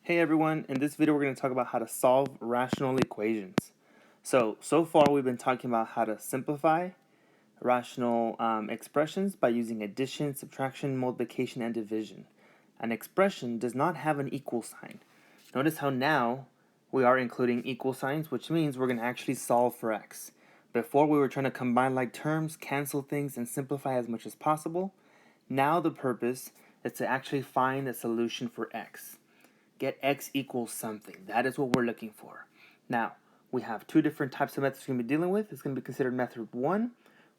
Hey everyone, in this video we're going to talk about how to solve rational equations. So far we've been talking about how to simplify rational expressions by using addition, subtraction, multiplication, and division. An expression does not have an equal sign. Notice how now we are including equal signs, which means we're going to actually solve for x. Before we were trying to combine like terms, cancel things, and simplify as much as possible. Now the purpose is to actually find a solution for x. Get x equals something. That is what we're looking for. Now, we have two different types of methods we're going to be dealing with. It's going to be considered method 1,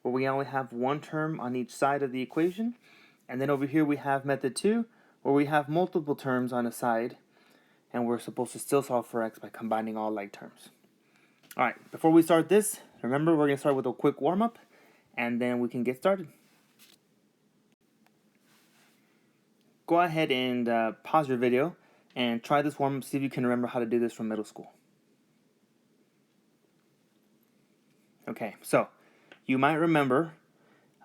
where we only have one term on each side of the equation. And then over here we have method 2, where we have multiple terms on a side, and we're supposed to still solve for x by combining all like terms. Alright, before we start this, remember we're going to start with a quick warm-up, and then we can get started. Go ahead and pause your video and try this warm-up, see if you can remember how to do this from middle school. Okay, so you might remember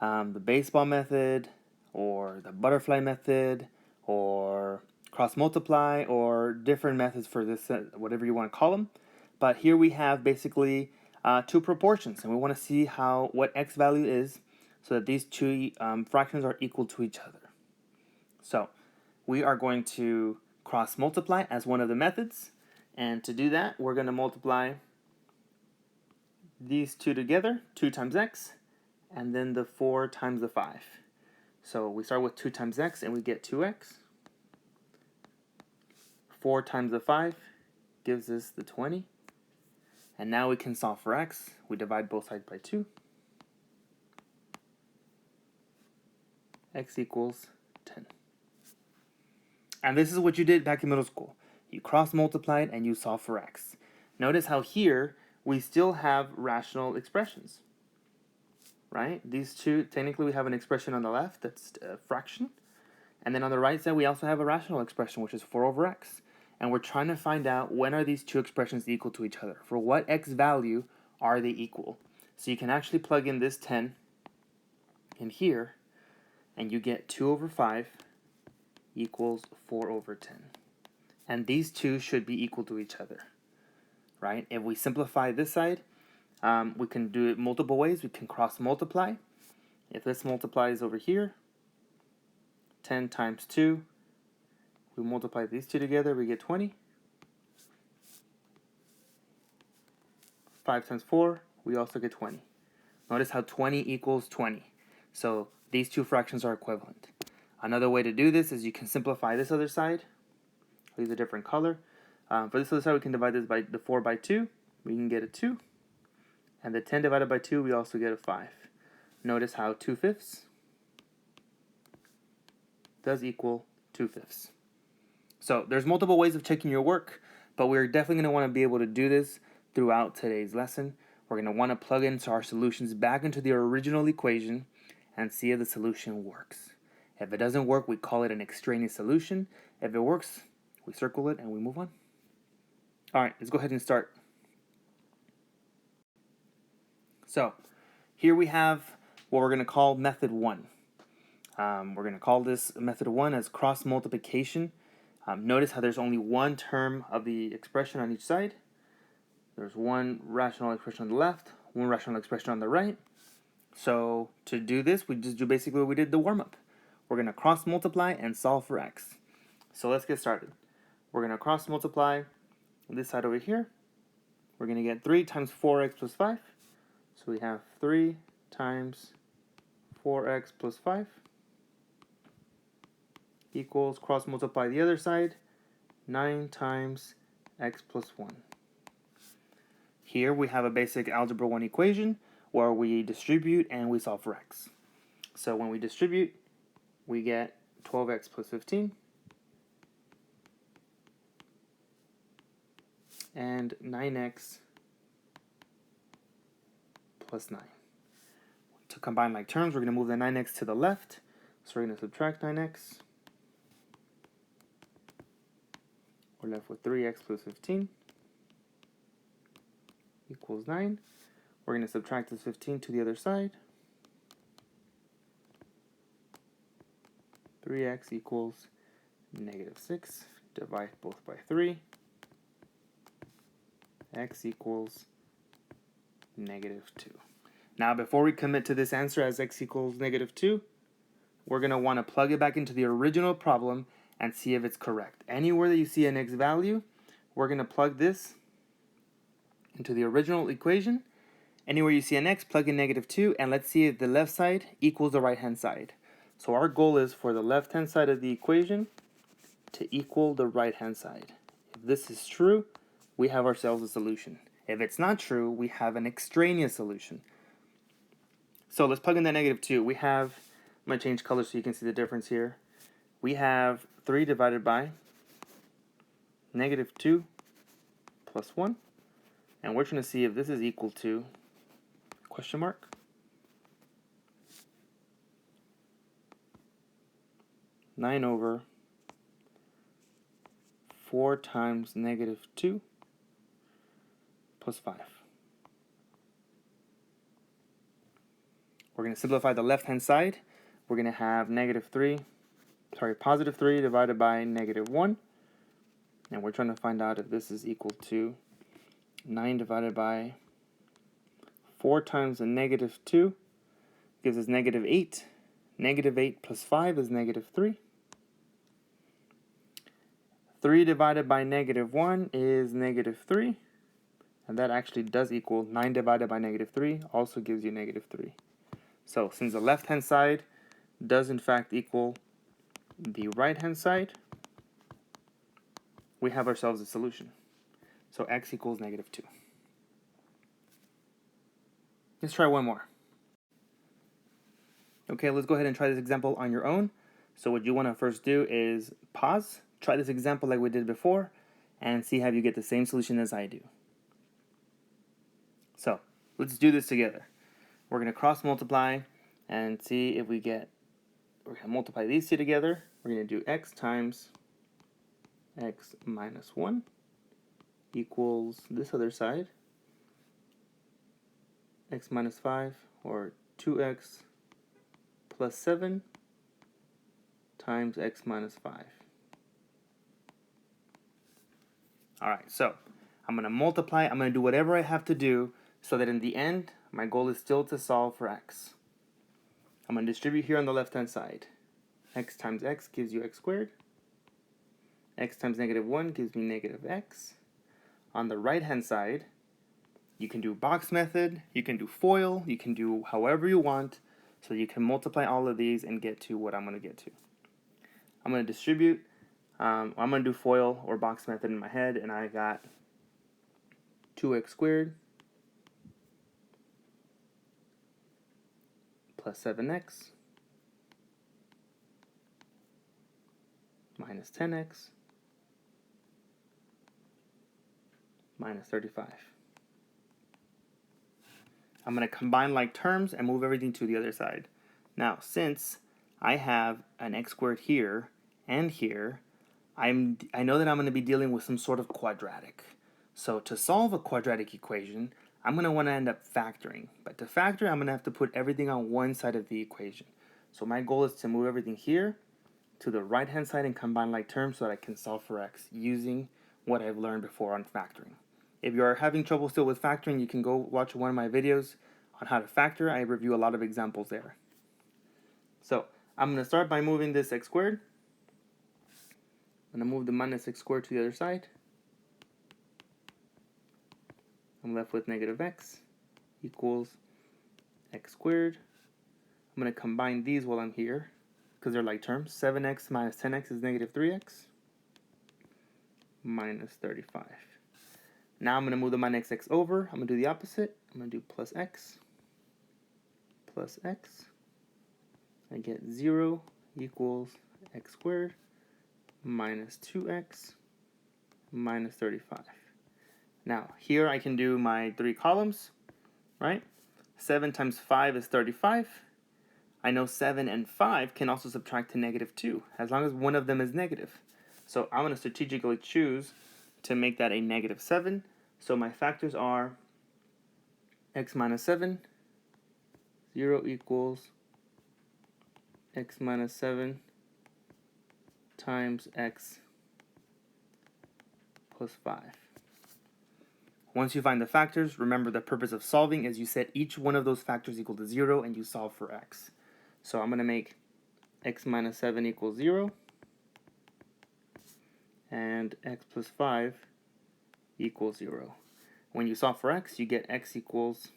the baseball method, or the butterfly method, or cross multiply, or different methods for this, whatever you want to call them. But here we have basically two proportions, and we want to see what x value is so that these two fractions are equal to each other. So we are going to cross multiply as one of the methods, and to do that we're going to multiply these two together, 2 times x, and then the 4 times the 5. So we start with 2 times x and we get 2x. 4 times the 5 gives us the 20. And now we can solve for x. We divide both sides by 2. X equals 10. And this is what you did back in middle school. You cross multiplied and you solve for x. Notice how here we still have rational expressions, right? These two, technically we have an expression on the left that's a fraction, and then on the right side we also have a rational expression, which is 4 over x. And we're trying to find out when are these two expressions equal to each other. For what x value are they equal? So you can actually plug in this 10 in here, and you get 2 over 5 equals 4 over 10. And these two should be equal to each other, right? If we simplify this side, we can do it multiple ways. We can cross multiply. If this multiplies over here, 10 times 2, we multiply these two together, we get 20. 5 times 4, we also get 20. Notice how 20 equals 20. So these two fractions are equivalent. Another way to do this is you can simplify this other side. I'll use a different color. For this other side, we can divide this by the 4 by 2. We can get a 2. And the 10 divided by 2, we also get a 5. Notice how 2/5 does equal 2/5. So there's multiple ways of checking your work, but we're definitely going to want to be able to do this throughout today's lesson. We're going to want to plug into our solutions back into the original equation and see if the solution works. If it doesn't work, we call it an extraneous solution. If it works, we circle it and we move on. All right, let's go ahead and start. So here we have what we're going to call method 1. We're going to call this method 1 as cross multiplication. Notice how there's only one term of the expression on each side. There's one rational expression on the left, one rational expression on the right. So to do this, we just do basically what we did the warm-up. We're going to cross multiply and solve for x. So let's get started. We're going to cross multiply this side over here. We're going to get 3 times 4x plus 5. So we have 3 times 4x plus 5 equals, cross multiply the other side, 9 times x plus 1. Here we have a basic algebra 1 equation where we distribute and we solve for x. So when we distribute, we get 12x plus 15 and 9x plus 9. To combine like terms, we're going to move the 9x to the left. So we're going to subtract 9x. We're left with 3x plus 15 equals 9. We're going to subtract this 15 to the other side. 3x equals negative 6. divide both by 3, x equals -2. Now, before we commit to this answer as x equals -2, we're going to want to plug it back into the original problem and see if it's correct. Anywhere that you see an x value, we're going to plug this into the original equation. Anywhere you see an x, plug in -2, and let's see if the left side equals the right-hand side. So our goal is for the left-hand side of the equation to equal the right-hand side. If this is true, we have ourselves a solution. If it's not true, we have an extraneous solution. So let's plug in that -2. We have, I'm going to change colors so you can see the difference here. We have 3 divided by -2 plus 1. And we're trying to see if this is equal to question mark. Nine over 4 times -2 plus 5. We're going to simplify the left-hand side. We're going to have positive 3 divided by -1. And we're trying to find out if this is equal to 9 divided by 4 times the -2 gives us -8. -8 plus 5 is -3. 3 divided by -1 is -3. And that actually does equal 9 divided by -3 also gives you -3. So since the left-hand side does in fact equal the right-hand side, we have ourselves a solution. So x equals -2. Let's try one more. Okay, let's go ahead and try this example on your own. So what you want to first do is pause, try this example like we did before, and see how you get the same solution as I do. So let's do this together. We're going to cross multiply and see if we're going to multiply these two together. We're going to do x times x minus 1 equals this other side, x minus 5, or 2x plus 7 times x minus 5. Alright, so I'm going to multiply. I'm going to do whatever I have to do so that in the end, my goal is still to solve for x. I'm going to distribute here on the left-hand side. X times x gives you x squared. X times -1 gives me -x. On the right-hand side, you can do box method, you can do FOIL, you can do however you want, so you can multiply all of these and get to what I'm going to get to. I'm going to distribute. I'm going to do FOIL or box method in my head, and I got 2x squared plus 7x minus 10x minus 35. I'm going to combine like terms and move everything to the other side. Now, since I have an x squared here and here, I know that I'm going to be dealing with some sort of quadratic. So to solve a quadratic equation, I'm going to want to end up factoring. But to factor, I'm going to have to put everything on one side of the equation. So my goal is to move everything here to the right-hand side and combine like terms so that I can solve for x using what I've learned before on factoring. If you are having trouble still with factoring, you can go watch one of my videos on how to factor. I review a lot of examples there. So I'm going to start by moving this x squared. I'm going to move the minus x squared to the other side. I'm left with -x equals x squared. I'm going to combine these while I'm here because they're like terms. 7x minus 10x is -3x minus 35. Now I'm going to move the minus x over. I'm going to do the opposite. I'm going to do plus x. I get 0 equals x squared minus 2x minus 35. Now, here I can do my 3 columns, right? 7 times 5 is 35. I know 7 and 5 can also subtract to -2, as long as one of them is negative. So I'm going to strategically choose to make that a -7. So my factors are x minus 7, 0 equals x minus 7 times x plus 5. Once you find the factors, remember the purpose of solving is you set each one of those factors equal to 0 and you solve for x. So I'm going to make x minus 7 equals 0 and x plus 5 equals 0. When you solve for x, you get x equals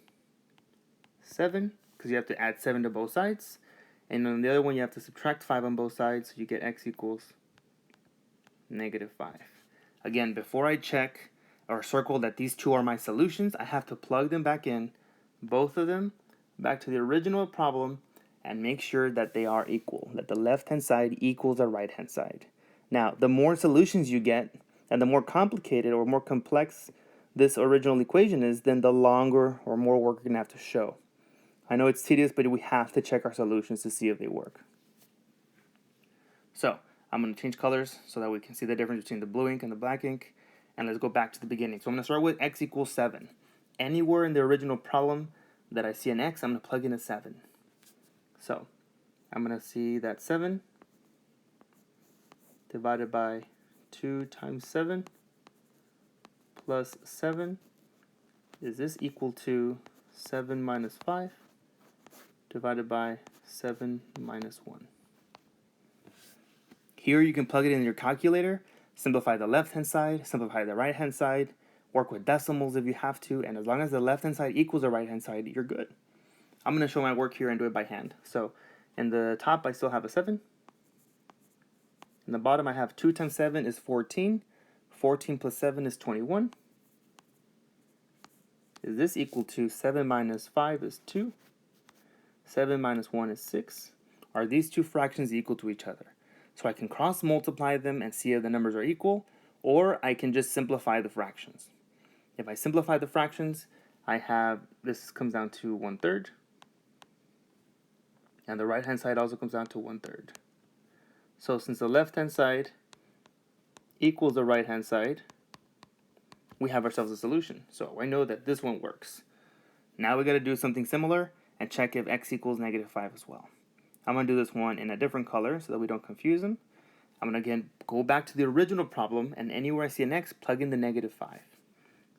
7 because you have to add 7 to both sides. And on the other one, you have to subtract 5 on both sides, so you get x equals negative 5. Again, before I check or circle that these two are my solutions, I have to plug them back in, both of them, back to the original problem, and make sure that they are equal, that the left-hand side equals the right-hand side. Now, the more solutions you get, and the more complicated or more complex this original equation is, then the longer or more work you're going to have to show. I know it's tedious, but we have to check our solutions to see if they work. So, I'm going to change colors so that we can see the difference between the blue ink and the black ink. And let's go back to the beginning. So I'm going to start with x equals 7. Anywhere in the original problem that I see an x, I'm going to plug in a 7. So I'm going to see that 7 divided by 2 times 7 plus 7. Is this equal to 7 minus 5 divided by 7 minus 1? Here you can plug it in your calculator, simplify the left-hand side, simplify the right-hand side, work with decimals if you have to, and as long as the left-hand side equals the right-hand side, you're good. I'm going to show my work here and do it by hand. So in the top, I still have a 7. In the bottom, I have 2 times 7 is 14. 14 plus 7 is 21. Is this equal to 7 minus 5 is 2? 7 minus 1 is 6. Are these two fractions equal to each other? So I can cross multiply them and see if the numbers are equal, or I can just simplify the fractions. If I simplify the fractions, I have, this comes down to 1/3, and the right hand side also comes down to 1/3. So since the left hand side equals the right hand side, we have ourselves a solution. So I know that this one works. Now we got to do something similar and check if x equals negative 5 as well. I'm going to do this one in a different color so that we don't confuse them. I'm going to again go back to the original problem, and anywhere I see an x, plug in the negative 5.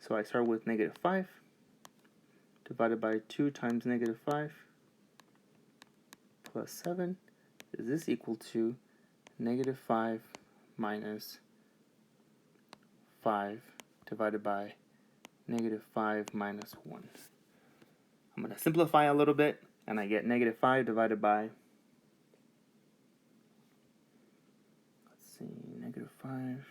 So I start with negative 5 divided by 2 times negative 5 plus 7. Is this equal to negative 5 minus 5 divided by negative 5 minus 1? I'm going to simplify a little bit, and I get negative 5 divided by, negative 5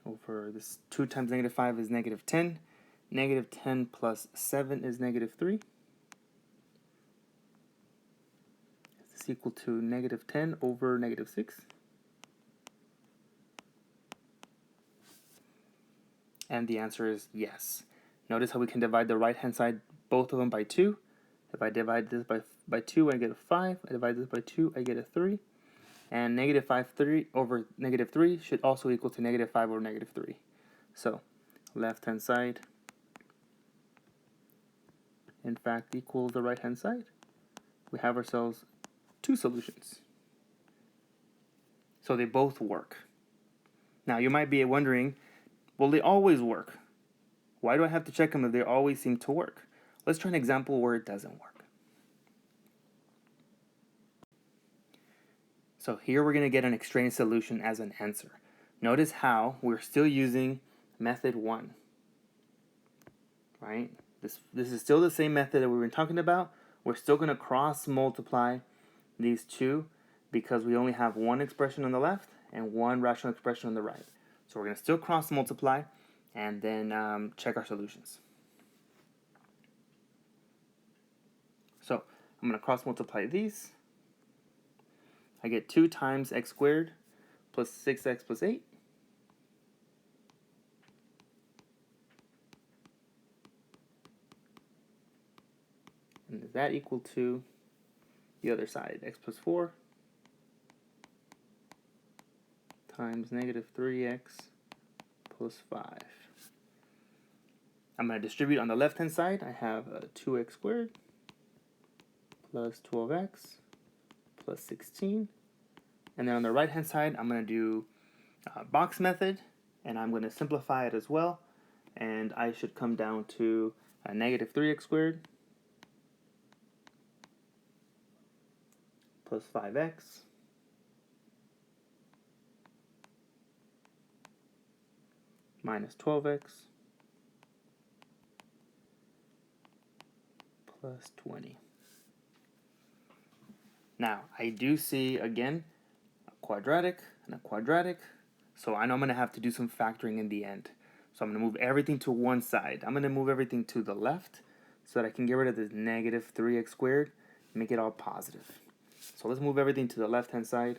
over this 2 times negative 5 is negative 10. Negative 10 plus 7 is negative 3. Is this equal to negative 10 over negative 6? And the answer is yes. Notice how we can divide the right-hand side, both of them, by 2. If I divide this by 2, I get a 5. I divide this by 2, I get a 3. And negative 5 3 over negative 3 should also equal to negative 5 over negative 3. So left-hand side, in fact, equals the right-hand side. We have ourselves two solutions. So they both work. Now you might be wondering, will they always work? Why do I have to check them if they always seem to work? Let's try an example where it doesn't work. So here we're going to get an extraneous solution as an answer. Notice how we're still using method 1. Right? This is still the same method that we've been talking about. We're still going to cross multiply these two because we only have one expression on the left and one rational expression on the right. So we're going to still cross multiply and then check our solutions. So I'm going to cross multiply these. I get 2 times x squared plus 6x plus 8. And is that equal to the other side, x plus 4 times negative 3x plus 5. I'm going to distribute on the left-hand side. I have 2x squared plus 12x plus 16. And then on the right-hand side, I'm going to do box method, and I'm going to simplify it as well, and I should come down to a negative 3x squared plus 5x minus 12x plus 20. Now, I do see, again, a quadratic and a quadratic, so I know I'm going to have to do some factoring in the end. So I'm going to move everything to one side. I'm going to move everything to the left so that I can get rid of this negative 3x squared and make it all positive. So let's move everything to the left-hand side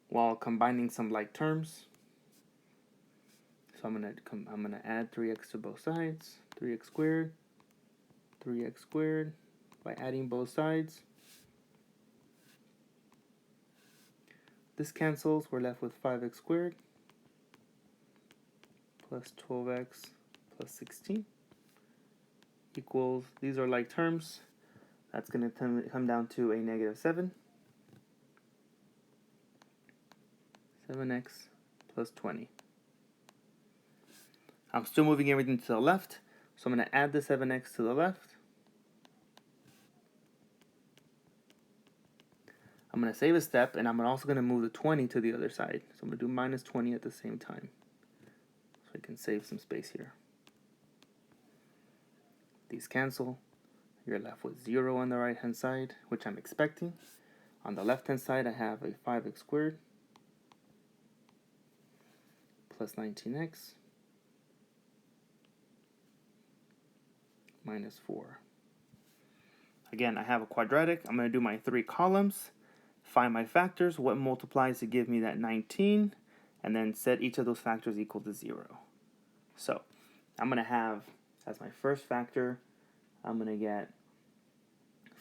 while combining some like terms. So I'm gonna add 3x to both sides, 3x squared by adding both sides. This cancels, we're left with 5x squared plus 12x plus 16 equals, these are like terms, that's going to come down to a negative 7x plus 20. I'm still moving everything to the left, so I'm going to add the 7x to the left. I'm going to save a step, and I'm also going to move the 20 to the other side. So I'm going to do minus 20 at the same time. So I can save some space here. These cancel. You're left with 0 on the right-hand side, which I'm expecting. On the left-hand side, I have a 5x squared plus 19x minus 4. Again, I have a quadratic. I'm going to do my 3 columns, find my factors, what multiplies to give me that 19, and then set each of those factors equal to 0. So I'm going to have, as my first factor, I'm going to get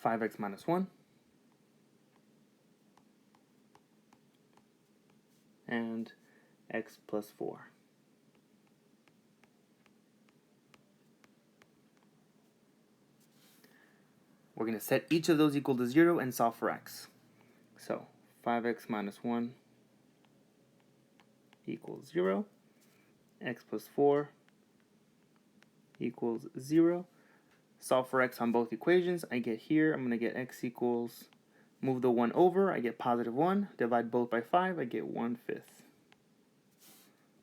5x minus 1 and x plus 4. We're going to set each of those equal to 0 and solve for x. So 5x minus 1 equals 0. X plus 4 equals 0. Solve for x on both equations. I get here, I'm going to get x equals, move the 1 over, I get positive 1. Divide both by 5, I get 1/5.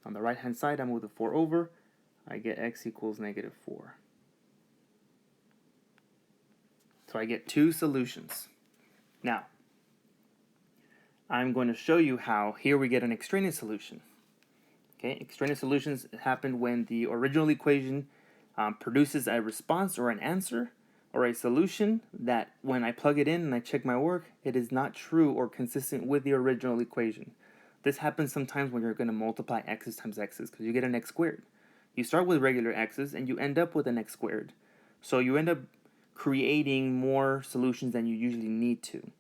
On the right-hand side, I move the 4 over, I get x equals negative 4. So I get 2 solutions. Now, I'm going to show you how here we get an extraneous solution. Okay, extraneous solutions happen when the original equation produces a response or an answer or a solution that when I plug it in and I check my work, it is not true or consistent with the original equation. This happens sometimes when you're going to multiply x's times x's because you get an x squared. You start with regular x's and you end up with an x squared. So you end up creating more solutions than you usually need to.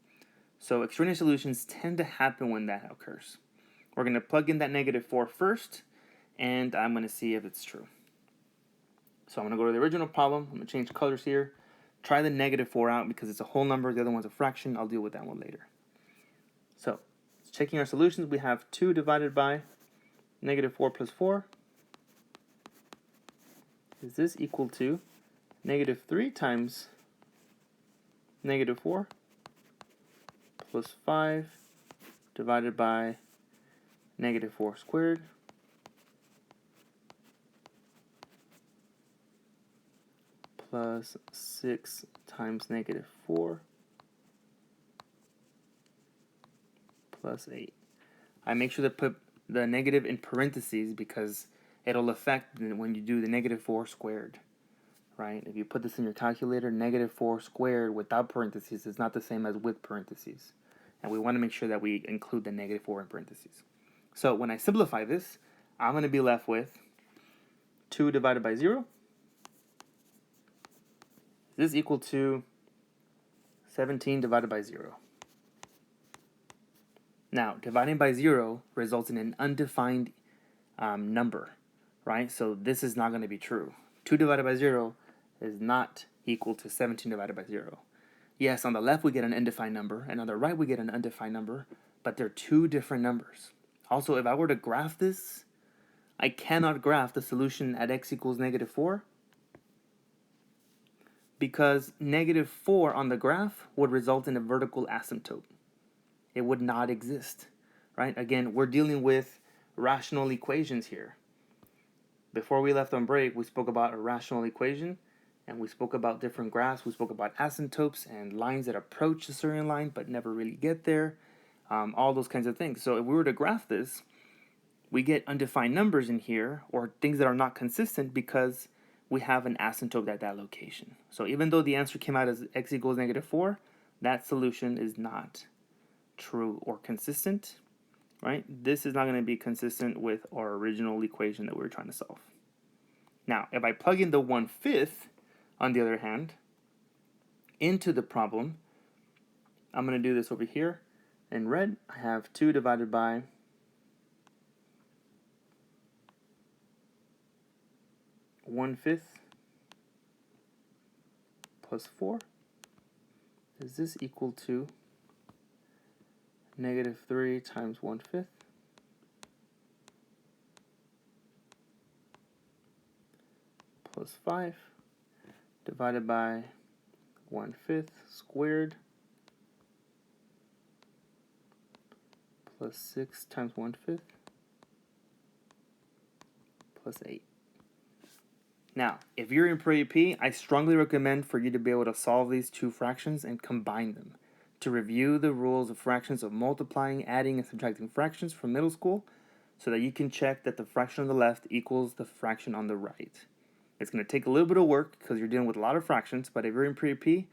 So extraneous solutions tend to happen when that occurs. We're going to plug in that negative 4 first, and I'm going to see if it's true. So I'm going to go to the original problem. I'm going to change colors here. Try the negative 4 out because it's a whole number. The other one's a fraction. I'll deal with that one later. So checking our solutions, we have 2 divided by negative 4 plus 4. Is this equal to negative 3 times negative 4 plus 5 divided by negative 4 squared plus 6 times negative 4 plus 8. I make sure to put the negative in parentheses because it'll affect when you do the negative 4 squared, right? If you put this in your calculator, negative 4 squared without parentheses is not the same as with parentheses. And we want to make sure that we include the negative 4 in parentheses. So when I simplify this, I'm going to be left with 2 divided by 0. This is equal to 17 divided by 0. Now, dividing by 0 results in an undefined number, right? So this is not going to be true. 2 divided by 0 is not equal to 17 divided by 0. Yes, on the left we get an undefined number, and on the right we get an undefined number, but they're 2 different numbers. Also, if I were to graph this, I cannot graph the solution at x equals -4 because -4 on the graph would result in a vertical asymptote. It would not exist, right? Again, we're dealing with rational equations here. Before we left on break, we spoke about a rational equation, and we spoke about different graphs. We spoke about asymptotes and lines that approach a certain line but never really get there, all those kinds of things. So if we were to graph this, we get undefined numbers in here, or things that are not consistent because we have an asymptote at that location. So even though the answer came out as x equals -4, that solution is not true or consistent, right? This is not going to be consistent with our original equation that we were trying to solve. Now, if I plug in the 1/5, on the other hand, into the problem, I'm going to do this over here. In red, I have 2 divided by 1/5 plus 4. Is this equal to -3 times 1/5 plus 5 divided by 1/5 squared plus 6 times 1/5 plus 8. Now, if you're in pre-AP, I strongly recommend for you to be able to solve these two fractions and combine them. To review the rules of fractions of multiplying, adding, and subtracting fractions from middle school so that you can check that the fraction on the left equals the fraction on the right. It's going to take a little bit of work because you're dealing with a lot of fractions, but if you're in pre-AP,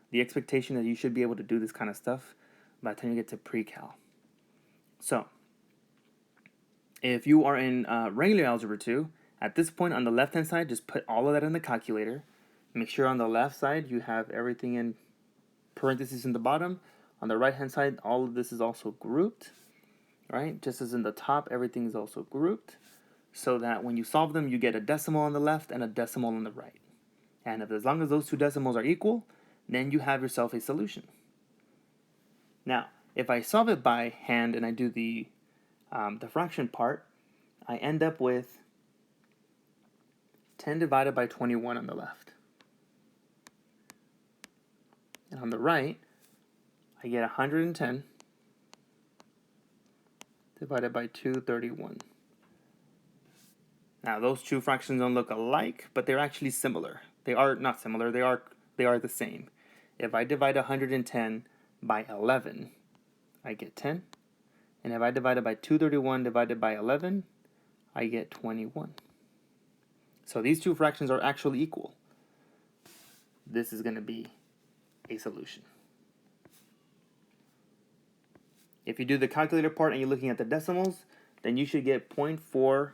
the expectation is that you should be able to do this kind of stuff by the time you get to pre-cal. So, if you are in regular algebra 2, at this point on the left-hand side, just put all of that in the calculator. Make sure on the left side you have everything in parentheses in the bottom. On the right-hand side, all of this is also grouped, right? Just as in the top, everything is also grouped so that when you solve them, you get a decimal on the left and a decimal on the right. And as long as those two decimals are equal, then you have yourself a solution. Now, if I solve it by hand and I do the fraction part, I end up with 10 divided by 21 on the left. And on the right, I get 110 divided by 231. Now, those two fractions don't look alike, but they're actually similar. They are not similar, they are the same. If I divide 110 by 11, I get 10. And if I divide it by 231 divided by 11, I get 21. So these two fractions are actually equal. This is going to be a solution. If you do the calculator part and you're looking at the decimals, then you should get 0.4,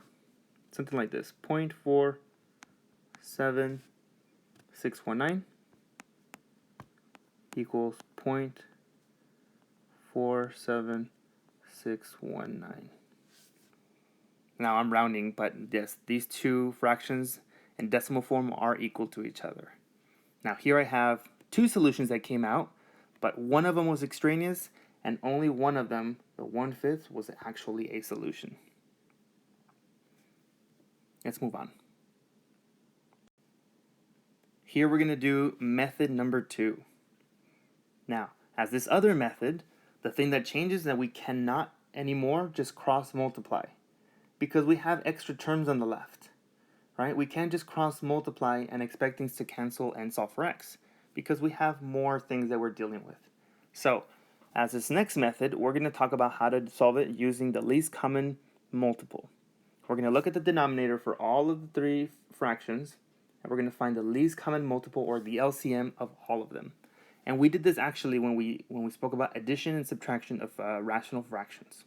something like this, 0.47619 equals 0.47619. Now I'm rounding, but yes, these two fractions in decimal form are equal to each other. Now here I have two solutions that came out, but one of them was extraneous, and only one of them, the 1/5, was actually a solution. Let's move on. Here we're going to do method number 2. Now, as this other method, the thing that changes is that we cannot anymore just cross multiply because we have extra terms on the left, right? We can't just cross multiply and expect things to cancel and solve for x because we have more things that we're dealing with. So, as this next method, we're going to talk about how to solve it using the least common multiple. We're going to look at the denominator for all of the three fractions, and we're going to find the least common multiple, or the LCM, of all of them. And we did this actually when we spoke about addition and subtraction of rational fractions.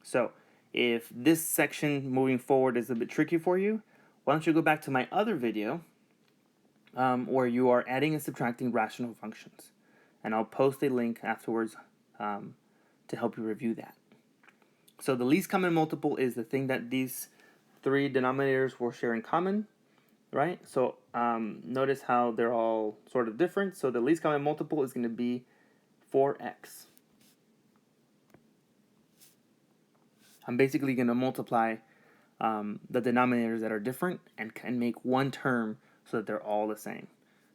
So if this section moving forward is a bit tricky for you, why don't you go back to my other video where you are adding and subtracting rational functions. And I'll post a link afterwards to help you review that. So the least common multiple is the thing that these three denominators will share in common, right? So notice how they're all sort of different. So the least common multiple is going to be 4x. I'm basically going to multiply the denominators that are different and make one term so that they're all the same,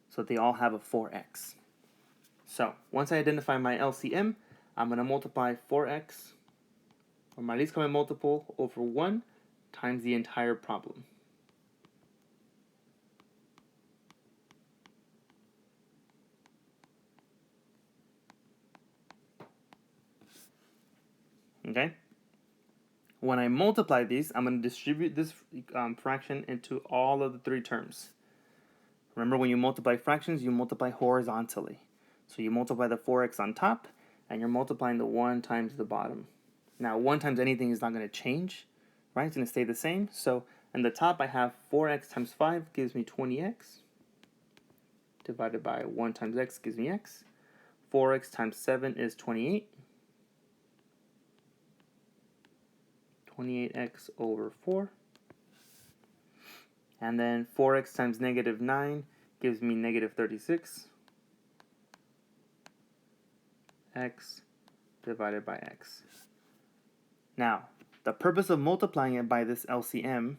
so that they all have a 4x. So once I identify my LCM, I'm going to multiply 4x, or my least common multiple, over 1 times the entire problem. Okay? When I multiply these, I'm going to distribute this fraction into all of the 3 terms. Remember, when you multiply fractions, you multiply horizontally. So you multiply the 4x on top, and you're multiplying the 1 times the bottom. Now, 1 times anything is not going to change, right? It's going to stay the same. So in the top, I have 4x times 5 gives me 20x, divided by 1 times x gives me x. 4x times 7 is 28. 28x over 4. And then 4x times negative 9 gives me negative 36. X divided by x. Now, the purpose of multiplying it by this LCM,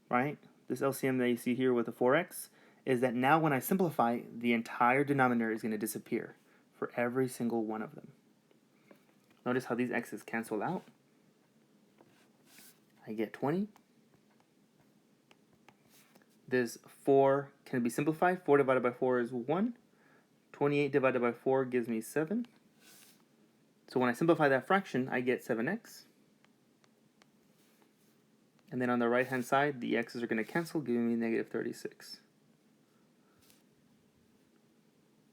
right? This LCM that you see here with the 4x, is that now when I simplify, the entire denominator is going to disappear for every single one of them. Notice how these x's cancel out. I get 20. This 4 can be simplified. 4 divided by 4 is 1. 28 divided by 4 gives me 7. So when I simplify that fraction, I get 7x. And then on the right-hand side, the x's are going to cancel, giving me negative 36.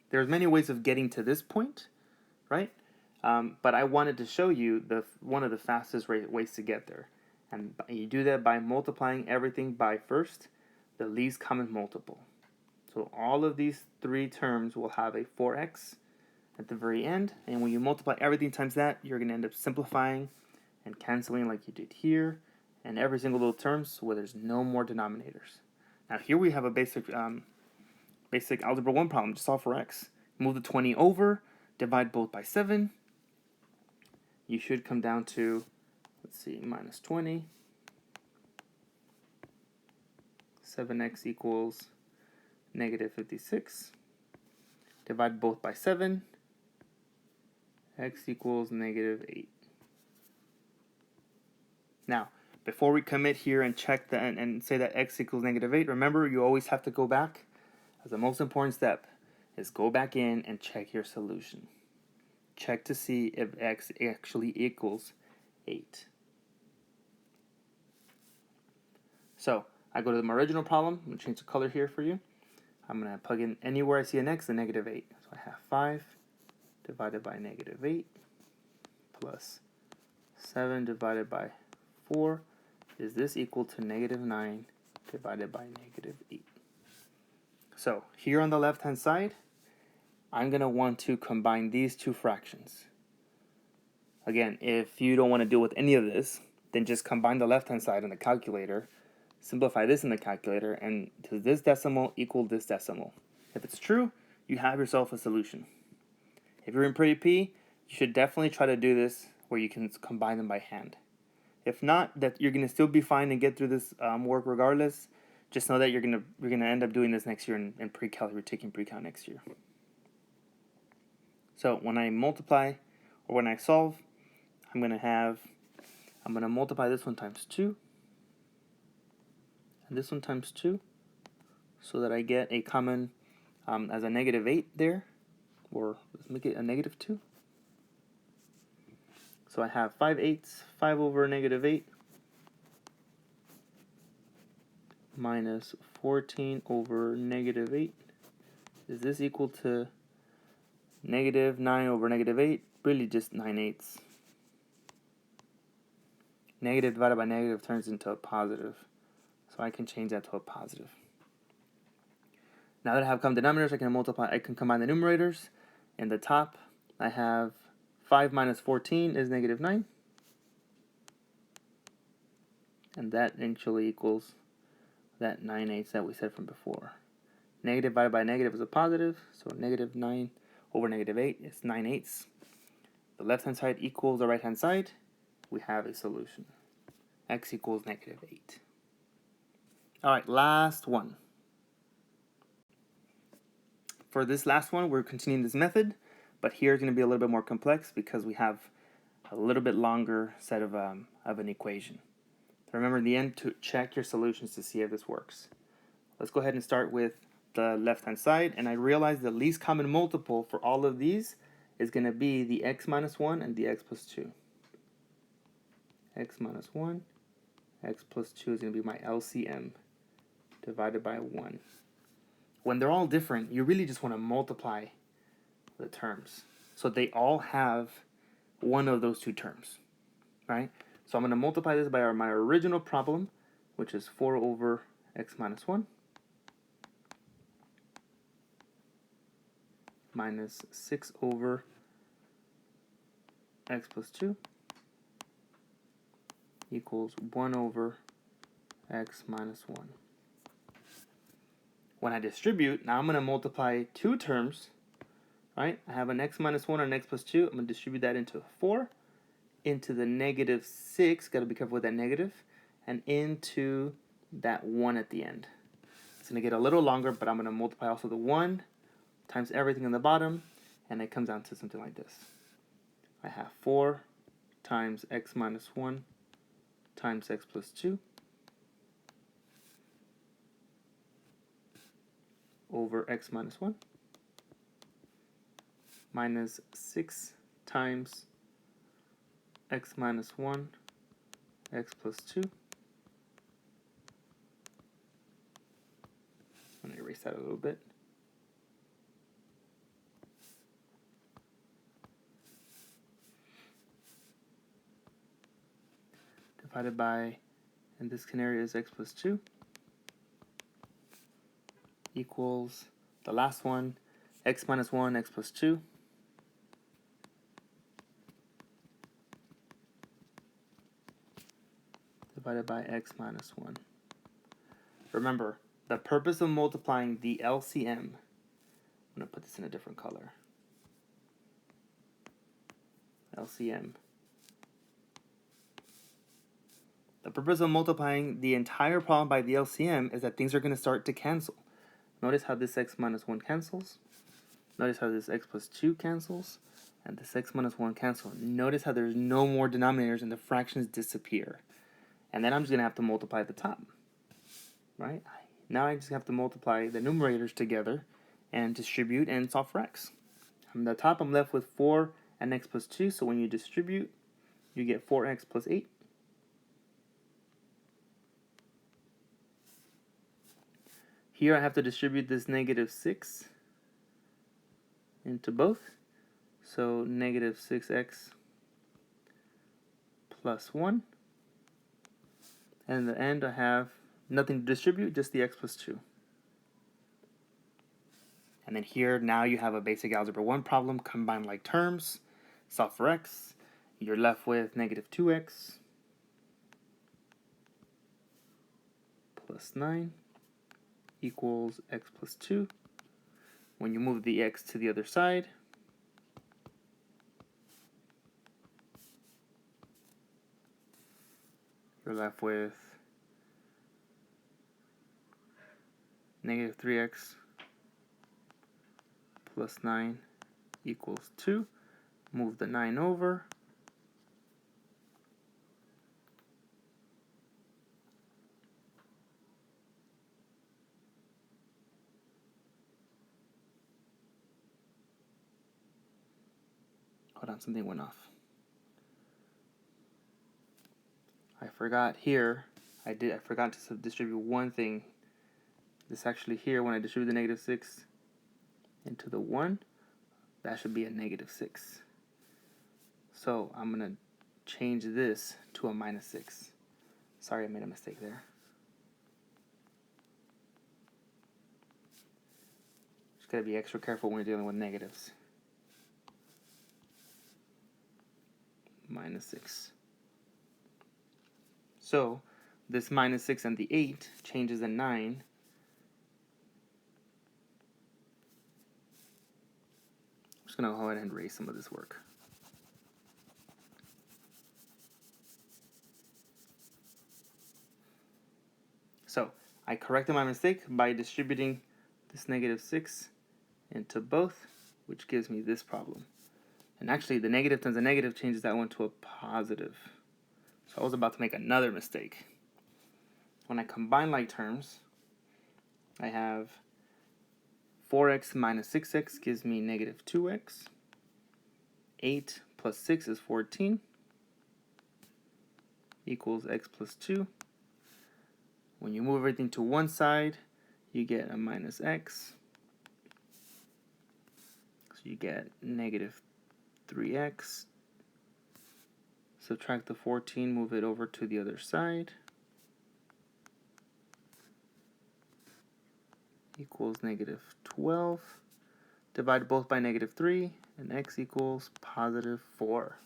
There's many ways of getting to this point, right? But I wanted to show you one of the fastest ways to get there. And you do that by multiplying everything by first the least common multiple. So all of these 3 terms will have a 4x at the very end. And when you multiply everything times that, you're going to end up simplifying and canceling like you did here. And every single little term where there's no more denominators. Now here we have a basic algebra 1 problem. Just solve for x. Move the 20 over, divide both by 7. You should come down to, let's see, minus 20. 7x equals negative 56. Divide both by 7. X equals negative 8. Now, before we commit here and check that and say that x equals negative 8, remember you always have to go back. As the most important step is go back in and check your solution. Check to see if x actually equals 8. So I go to my original problem. I'm going to change the color here for you. I'm going to plug in anywhere I see an x, a negative 8. So I have 5 divided by negative 8 plus 7 divided by 4. Is this equal to negative 9 divided by negative 8? So here on the left-hand side, I'm going to want to combine these 2 fractions. Again, if you don't want to deal with any of this, then just combine the left-hand side in the calculator, simplify this in the calculator, and does this decimal equal this decimal? If it's true, you have yourself a solution. If you're in Pretty P, you should definitely try to do this where you can combine them by hand. If not, that you're going to still be fine and get through this work regardless. Just know that you're gonna end up doing this next year in pre-cal. You're taking pre-cal next year. So when I multiply, or when I solve, I'm gonna multiply this one times 2, and this one times 2, so that I get a common as a negative 8 there, or let's make it a negative 2. So I have 5/8, 5 over negative 8, minus 14 over negative 8. Is this equal to negative 9 over negative 8? Really just 9/8. Negative divided by negative turns into a positive. So I can change that to a positive. Now that I have common denominators, I can combine the numerators. In the top, I have 5 minus 14 is negative 9. And that actually equals that 9/8 that we said from before. Negative divided by negative is a positive, so negative 9 over negative 8 is 9/8. The left-hand side equals the right-hand side. we have a solution. X equals negative 8. All right, last one. For this last one, we're continuing this method, but here it's going to be a little bit more complex because we have a little bit longer set of an equation. Remember in the end to check your solutions to see if this works. Let's go ahead and start with the left-hand side, and I realize the least common multiple for all of these is going to be the x minus 1 and the x plus 2. X minus 1, x plus 2 is going to be my LCM divided by 1. When they're all different, you really just want to multiply the terms. So they all have one of those two terms, right? So I'm going to multiply this by my original problem, which is 4 over x minus 1 minus 6 over x plus 2 equals 1 over x minus 1. When I distribute, now I'm going to multiply two terms, right? I have an x minus 1 and an x plus 2. I'm going to distribute that into 4, into the negative 6, got to be careful with that negative, and into that 1 at the end. It's going to get a little longer, but I'm going to multiply also the 1 times everything in the bottom, and it comes down to something like this. I have 4 times x minus 1 times x plus 2 over x minus 1 minus 6 times x minus 1 x plus 2. I'm going to erase that a little bit. Divided by, in this scenario is x plus 2, equals the last one, x minus 1, x plus 2, divided by x minus 1. Remember, the purpose of multiplying the LCM, I'm going to put this in a different color. LCM. The purpose of multiplying the entire problem by the LCM is that things are going to start to cancel. Notice how this x minus 1 cancels. Notice how this x plus 2 cancels. And this x minus 1 cancels. Notice how there's no more denominators and the fractions disappear. And then I'm just going to have to multiply the top. Right? Now I just have to multiply the numerators together and distribute and solve for x. On the top I'm left with 4 and x plus 2. So when you distribute, you get 4x plus 8. Here I have to distribute this negative 6 into both. So negative 6x plus 1. And in the end I have nothing to distribute, just the x plus 2. And then here now you have a basic algebra 1 problem, combine like terms, solve for x. You're left with negative 2x plus 9 equals x plus 2. When you move the x to the other side, you're left with negative 3x plus 9 equals 2. Move the 9 over. Hold on, something went off. I forgot here, I forgot to distribute one thing. This actually here, when I distribute the negative 6 into the 1, that should be a negative 6. So I'm going to change this to a minus 6. Sorry, I made a mistake there. Just got to be extra careful when you're dealing with negatives. Minus 6. So this minus 6 and the 8 changes the 9. I'm just going to go ahead and erase some of this work. So I corrected my mistake by distributing this -6 into both, which gives me this problem. And actually, the negative times a negative changes that one to a positive. So I was about to make another mistake. When I combine like terms, I have 4x minus 6x gives me -2x. 8 plus 6 is 14 equals x plus 2. When you move everything to one side, you get a minus x. So you get -3x. Subtract the 14, move it over to the other side. Equals -12. Divide both by -3, and x equals +4.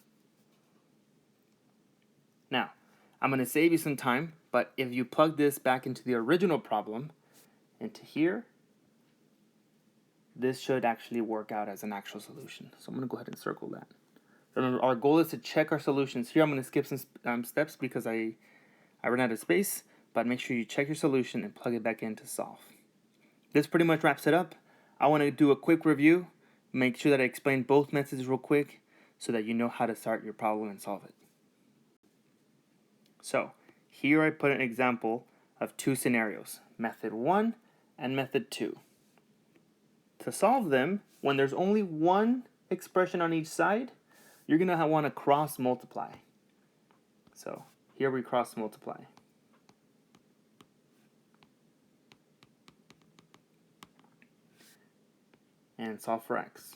Now, I'm going to save you some time, but if you plug this back into the original problem, into here, this should actually work out as an actual solution. So I'm going to go ahead and circle that. Remember, our goal is to check our solutions. Here I'm going to skip some steps because I ran out of space, but make sure you check your solution and plug it back in to solve. This pretty much wraps it up. I want to do a quick review, make sure that I explain both methods real quick so that you know how to start your problem and solve it. So here I put an example of two scenarios, method 1 and method 2. To solve them, when there's only one expression on each side, you're going to want to cross multiply. So here we cross multiply. And solve for x.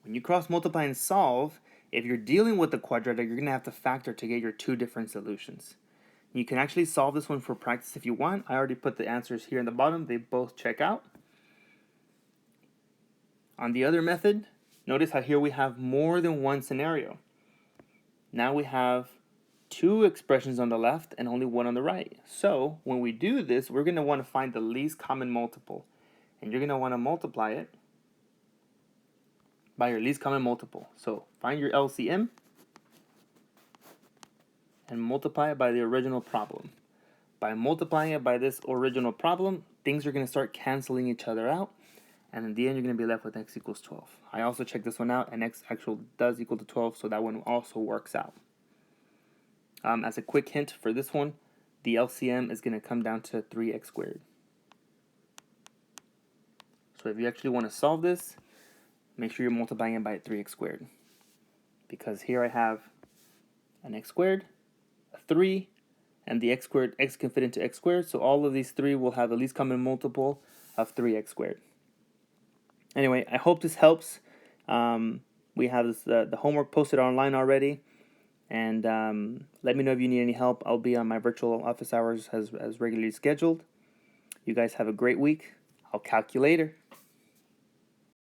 When you cross multiply and solve, if you're dealing with the quadratic, you're going to have to factor to get your two different solutions. You can actually solve this one for practice if you want. I already put the answers here in the bottom. They both check out. On the other method, notice how here we have more than one scenario. Now we have two expressions on the left and only one on the right. So when we do this, we're going to want to find the least common multiple. And you're going to want to multiply it by your least common multiple. So find your LCM and multiply it by the original problem. By multiplying it by this original problem, things are going to start canceling each other out. And in the end, you're going to be left with x equals 12. I also checked this one out, and x actual does equal to 12, so that one also works out. As a quick hint for this one, the LCM is going to come down to 3x squared. So if you actually want to solve this, make sure you're multiplying it by 3x squared. Because here I have an x squared, a 3, and the x squared, x can fit into x squared, so all of these three will have the least common multiple of 3x squared. Anyway, I hope this helps. We have this, the homework posted online already. And let me know if you need any help. I'll be on my virtual office hours as regularly scheduled. You guys have a great week. I'll calculate later.